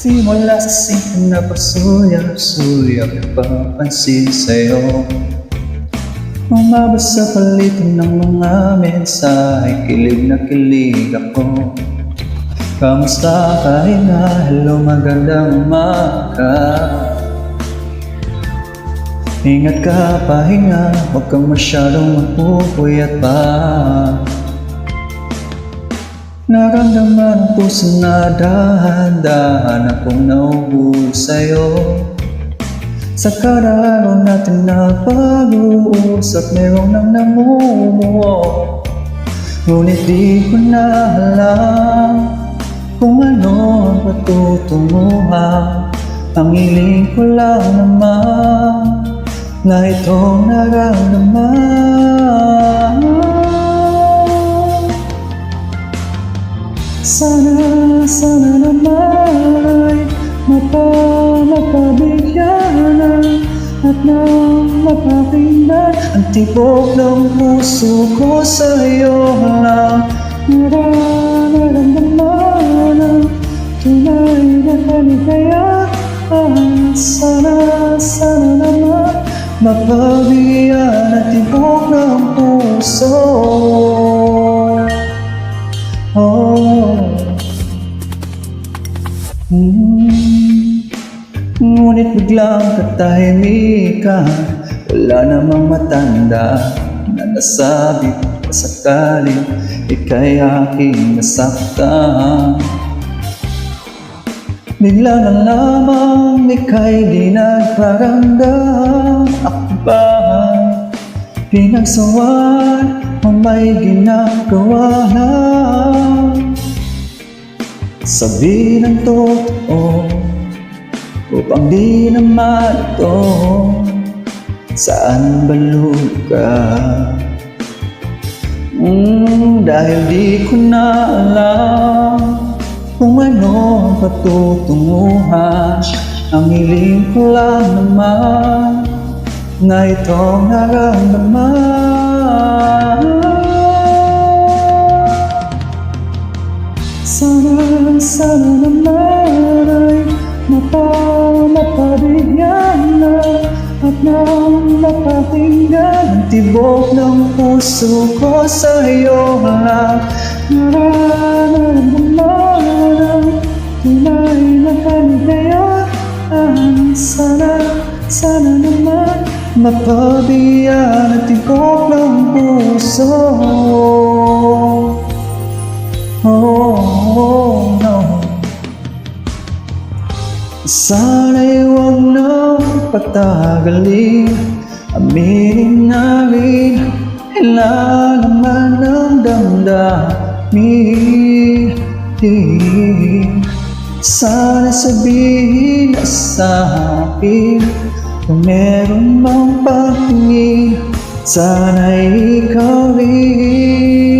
Simula sa simpleng na pagsulyap-sulyap, papansin sa'yo. Umabot sa palitan ng mga mensahe, kilig na kilig ako. Kamusta ka na? Hello, magandang umaga. Ingat ka, pahinga, huwag kang masyadong magpupuyat pa. Naramdaman ang puso na dahan-dahan akong nauhuli sa'yo. Sa kada araw natin na pag-uusap, merong nang namumuo. Ngunit di ko na alam kung ano ang patutunguhan. Ang hiling ko lang naman na itong naramdaman. Sana naman ay mapabigyan at nang mapakinggan ang tibok ng puso ko sa'yo lang. Nararamdaman ang tunay na kaligayahan. Sana naman mapabigyan ang tibok ng puso. Ngunit biglang katahimikan, wala namang matanda na nasabi pa sakaling ika'y aking nasaktan. Bigla na lamang ika'y di nagparamdam. Ako ba pinagsawan o may ginagawa na? Sabihin ang totoo upang di na malito. Saan ba luka? Dahil di ko na alam kung ano ang patutunguhan. Ang hiling ko lang naman na itong naramdaman. Sana naman ay mapabigyan at nang mapakinggan ang tibok ng puso ko sa'yo lang. Nararamdaman ang tunay na kaligayahan. Sana naman mapabigyan ang tibok ng puso. Oh no. Sana'y huwag nang patagalin, aminin na rin ilalaman ng damdamin. Sana sabihin na sa akin kung meron mang pangingin, sana'y ikaw rin.